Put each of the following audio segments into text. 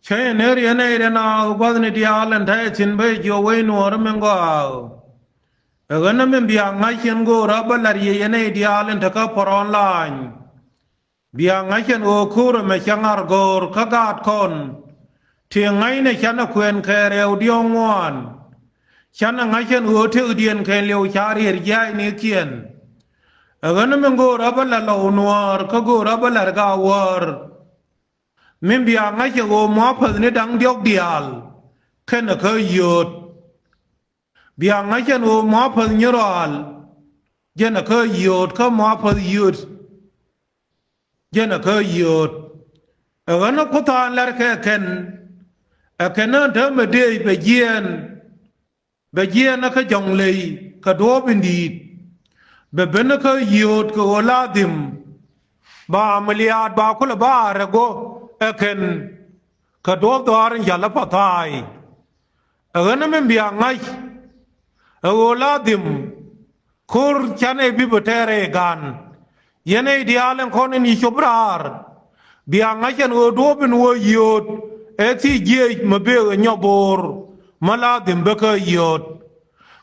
ใช่เนรียนเนรียนาก็จะเนี่ยที่อาลันไทยชินไปจ่อไว้หนัวรมันก็เออนั่นมันเบียงไงเช่นกูรับบัลลัยเยนเนที่อาลันทักพอรอนไลน์เบียงไงเช่นโอคูร์ไม่ช่างอาร์กอร์ขกาดคนเที่ยงไงเนี่ยฉันนักเวนแคร์เอวดิองวันฉันไงเช่นโอเทอเดียนแคร์เลี้ยวชารีร์ยายเนี่ยเขียนเออนั่นมันกูรับบัลลัยเราหนัวขกูรับบัลลัยกาวร์มินเบียงไงเช่นโอมาพัดเนี่ยดังเดียกเดียลแค่นักหยุดเบียงไงเช่นโอมาพัดเนี่ยรอลเจนักหยุดเขามาพัดหยุดเจนักหยุดเออนั่นก็ตอนแรกแค่แค่นั้นเธอไม่ได้ไปเยียนนักจงเลยก็ดูเป็นดีแบบนักหยุดก็ลาดิมบ้ามาเลียดบ้าคนละบ้าระโกเออแค่ก็ดูตัวอะไรอย่างละพัดไทยเออนั่นมันเบียงไงเออลาดิมคูร์ฉันเอบิบเทเรกันยันไอเดียเล่นคนนี้ชอบราร์เบียงไงฉันดูเป็นวัวหยุดเอที่เยี่ยมเบียงเงาบอร์มาลาดิมเบกหยุด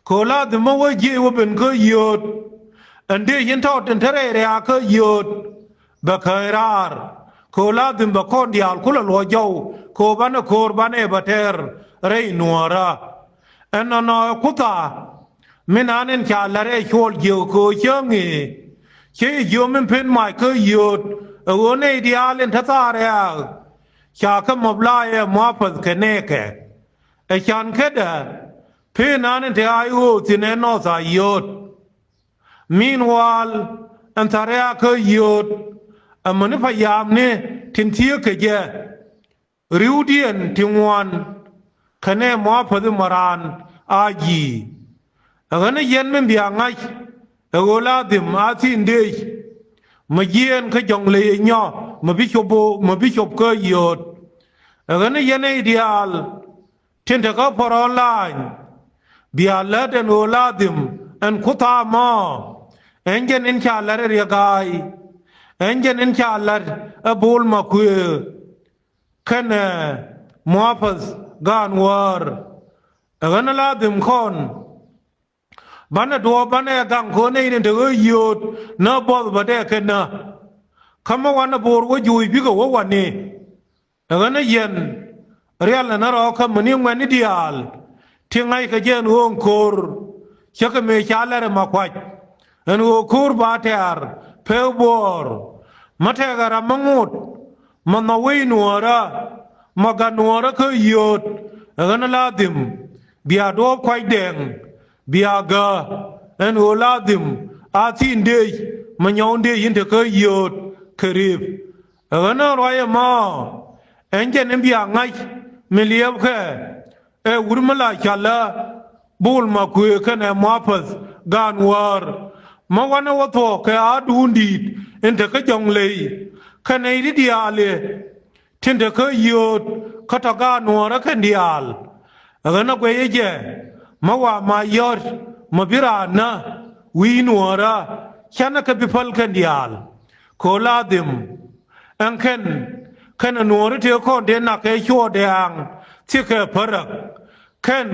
โคลาดิมว่าเยี่ยมเป็นก็หยุดอันเดียนทอดอันเทเรเรียก็หยุดเบกราร์โคลาดิมเบกคนเดียร์คุลลัวเจ้าโคบันโคร์บันเอเบเทอร์เรย์นัวระอันนั้นคุตามินานชาลาเรชวลเกี่ยวกับเชิงนี้เชื่อโยมเป็นหมายคือหยุดวันนี้ที่อาเลนทัตาเรียชาขมบลายมาพัดแค่เนกไอฉันแค่เดพี่นานที่อายุที่เนนอสายหยุดมีนวัลอันทาเรียคือหยุดมันพยายามเนี่ยทิ้งเที่ยวแค่ริวเดียนทิ้งวันแค่เนมาพัดมารานอาจีอันนี้ยันมันเบียงไงเออลาดิมอาทินเดย์มาเยียนขจงเลยเนาะมาบิชบก็หยุดอันนี้ยันไอเดียลที่เธอก็พอรอไลน์เบียร์เลดอันโอลาดิมอันคุตามาเอ็นเจนอินชาลเลเรียกายเอ็นเจนอินชาลเลบูลมาคุยขันมูฮัฟซ์กานวาร์อันนั้นลาดิมคนบ้านดัวบ้านกังคนนี้เนี่ยเธอหยุดน่าบอดบัดเด็กนะคำว่าวันบัวว่าอยู่พี่ก็ว่าวันนี้งั้นเย็นเรียลน่ารอคำมันยังวันนี้เดียลที่ไงก็เจนวงคูร์เชื่อเมชาลเลยมาควายอันวงคูร์บาเทอร์เพลบัวมาเทกรามังุดมันนวีนัวระมากันนัวระคือหยุดงั้นลาดิมเบียดวควายแดงเบียกอันโอลาดิมอาทินเดย์มันยองเดย์ยินเถอะก็หยุดครีบอันนั้นรอยมาเอ็นเจนเบียงไงไม่เลี้ยวแค่อุรมลาชาลาบูลมาคุยกันมาพัสกานวาร์มาวันวัตถุแค่อาดูดีเอ็นเถอะก็จงเลยแค่ในที่เดียร์เลยที่เถอะก็หยุดขัดกานวาร์แค่เดียร์อันนั้นก็ยังเจมาว่ามาหยอดมาบิรานะวีนัวระฉันนักบิพัลกันเดียลโคลาดิมอันเข็นนัวระเที่ยวคนเดินนักชัวเดียงที่เคยพรักเข็น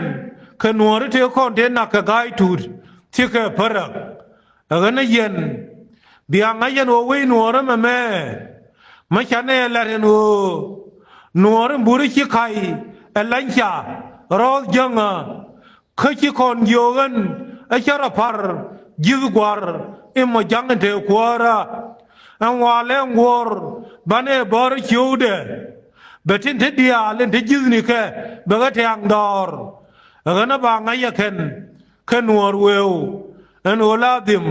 นัวระเที่ยวคนเดินนักไกทูดที่เคยพรักอันนั้นยันเบียงยันว่าวีนัวระแม่ไม่ฉันเอลาเรนูนัวระบุริชิไข่เอลันชารอจังขจิคนโยกันไอชาราพาร์ยิวกวาร์อิมจังเทกวาระอันวาเลงวอร์บันเอบาร์ชิวเดเบตินเทเดียเลนเทจิสนิเคเบกเทียงดอร์อันนั้นบางไงยันวอร์เวลอันโอลาดิม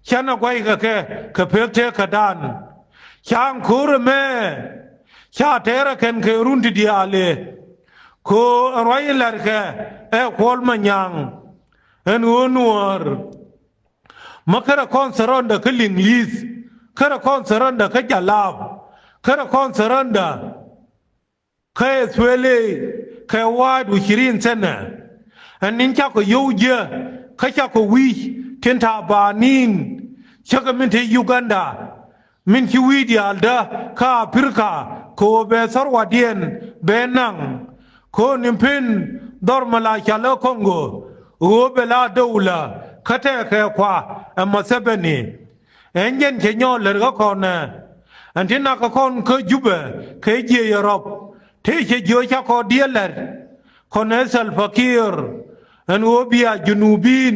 ฉันเอาไว้ก็เพกเทกดานช่างคูรเมชาเทระเครุนติเดียเลโครอยลาร์เคควอลมันยังอันวันัวร์มาคราคอนสรันดาคลิงลิสคราคอนสรันดาขจัลลาบคราคอนสรันดาขสเวลขวาดูชิรินเซนอันนี้เจ้าก็ยูเยขเจ้าก็วิเทนทาบานินเชื่อมินที่ยูกันดามินคิวีเดียลดาข้าพิรกาโคเบสรวาเดียน เบนังโคนิมพินดอร์มาลาชาเลคองโกโอเบลาดูลาคาเทเคควาอมาเซเบนีเอ็นเย็นเชญอเลก็คอนอันที่นักคอนเคยยุบเคยเจียรบที่เชยชาคอเดียลคอนเนซัลฟาคีร์อันโอบิอาจูนูบิน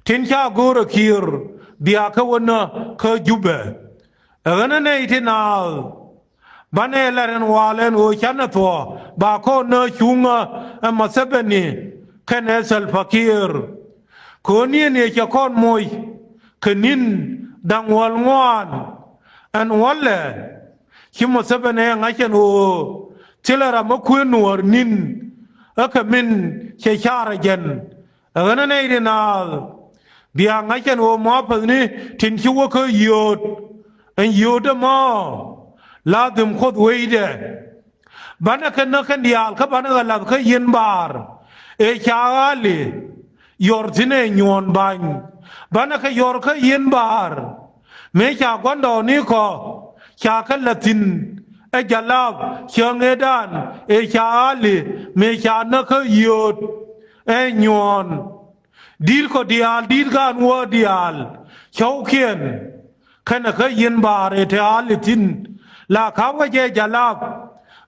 ทินชาโกรคีร์เบียขวันเคยยุบอันนั้นไอ้ที่นาบันเอลร์นวาเลนโอชันตัวบาโคเนชุงอมาเซเบนีคอนเนซัลฟาคีร์คนนี้เนี่ยจะคอนมวยคนินดังวัลงวนอันวัลเล่ชิมเซเบนีงั้นฉันโอเชลรามคุยนัวนินขมินเชชาร์เจนอันนั้นไอ้เรื่องน่ะเบียงั้นฉันโอมาพนี่ทิ้งชิวก็ยูดอันยูดมาลาดุมขดไว้เดบ้านนักเดียร์ขับบ้านกันลาเคยยินบาร์ชาลียอร์จินเนยอนบันบ้านยอร์เคยยินบาร์เมื่อชากันดอนี่ก็ชาคันละทินจัลลับเชียงเอดานชาลีเมื่อชานักยอดยอนดีลก็ดีอัลดีลกันวัวดีอัลชาวเขียนขันเคยยินบาร์เทอาลิทินลาข้าวเจจัลลับ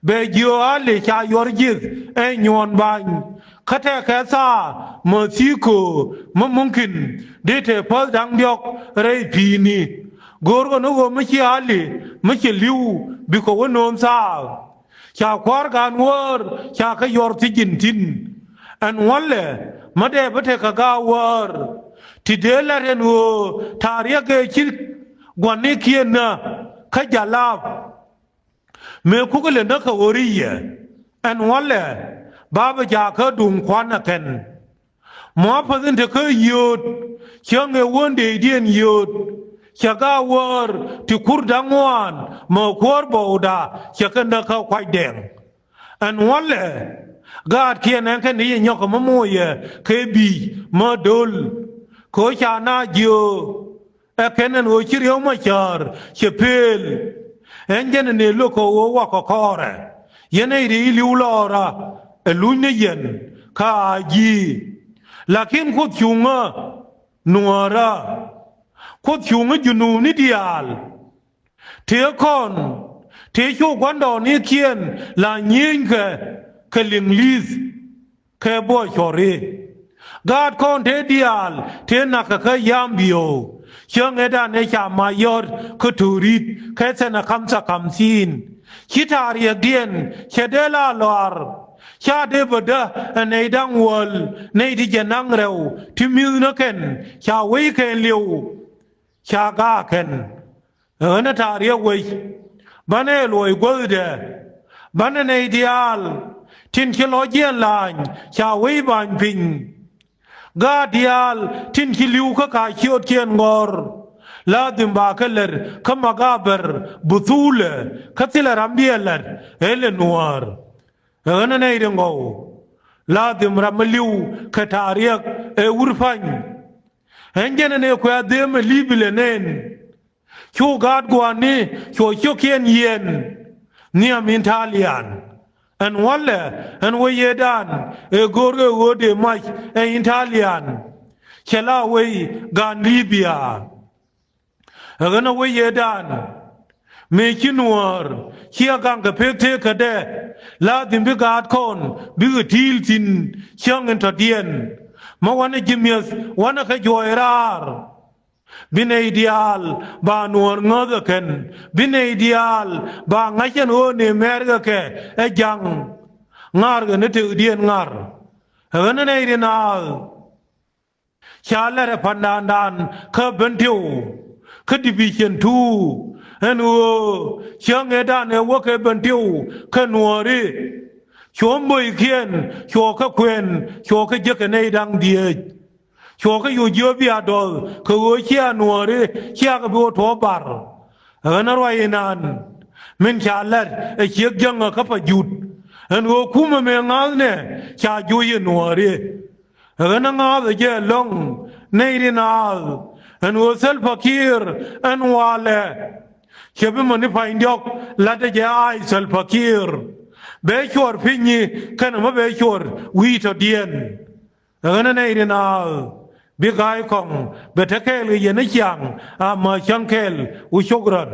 เบจิโออัลชายอร์จิสยอนบันขัดแท้แค่ซาเมื่อสิโกมุมกินเดทพอดังเดียกเรย์พีนีกอร์กนูวไม่ใช่ฮัลลีไม่ใช่ลิวบิโกวันนนซาชาควาร์กันวอร์ชาขยอร์ที่จินทินอันวันเล่มาเดบเทขกาวอร์ที่เดลเรนโอทาริยเกชิลกวนนี้เขียนนะขยาลาบเมื่อคุกเลนักวอรีอันวันเล่บาบจาขดุงควันนักเนหมอพันธุ์เธอหยุดเชียงเอวันเดียนหยุดเชียกาวร์ที่คูร์ดังวันมาควร์บอดาเชียกันนักควายแดงอันวันเล่กาดเขียนนั่งแค่นี้ยกมาโมยเคบีมาดูลโคชานาจิโอแค่นั้นโอชิริโอมาชาร์เชเพลเอ็นเจนเนลูกโอวะคอคอร์ยันไอรีลิวลอระลุนเย็นข้าจีลักขินขุดชุงนัวระขุดชุงจุนูนิดยาลเทียคอนเทียชูกวันดอนี่เขียนลายิงเคลิงลิสเคบอยชอรีกาดคอนเทดิยาลเทียนักเคยยามบิโอเชิงเอดานเอชามายอร์คตูริดแค่เซนักคำสักคำซีนคิดอารีเดียนเชเดลาลอร์ชาเดบดาในดังวอลในที่จะนั่งเร็วที่มิวนักเนชาวิเคนเลียวชากาเคนนัทารียวยบันเอลวยกวดบันในดิอาลทินคิโลเจียนลานชาวิบันพิงกาดิอาลทินคิลิวข้าชิโอเทียนกอร์ลาดิมบาเคลร์ขมากาเบอร์บุตูลคัตซิลารัมเบียลร์เอเลนัวร์นั่นเองก็ลาดิมรามลิวขทารียกอุรฟันเห็นยังเนี่ยคุยเดิมลีบิเลเนนชูกาดกวนนี่ชูเขียนเย็นเนี่ยมินทาลียนอันวันเล่อันวัยดานกอร์กวดมัยอินทาลียนเชลาวัยกันลีเบียกันวัยดานเมชินัวร์เชียกังกับเพกเทกเดลาดิมบิกาดคอนบิกทีลทินเชียงเงินทัดเดียนมาวันนี้จิมยสวันนี้ขยอยรารบินไอเดียลบานวร์งอดเคนบินไอเดียลบางไงฉันโอเนเมร์กะเคจังงาร์กันนี่ถือเดียนงาร์กันนี่เรนัลชาลเลร์พันดานดานขบันทิวขดิบิชันทูอันว่าเชียงเอดานเอวะเคบันทิวขนัวรีชวมบอยเขียนชัวขควนชัวขเจกันในดังเดียชัวขอยู่เยอะบิอาดอลขวัวเชียนัวรีเชียกับบัวทอบาร์อันอะไรนั่นมันชาลเลร์เชียจังกับพยุดอันว่าคุ้มเมืองนั้นเนี่ยชาจุยนัวรีอันนั้นก็จะลงในดินาลอันว่าเซลฟาคีร์อันว่าเล่เชื่อมันนี่ฟังยกลัดจะไอเซลฟาคีร์ เบชวร์พิญีแค่นั้นมาเบชวร์วีทอเดียนนั่นเองนะบิกายของเบทเคลยันยังมาชังเคลอุชกรัน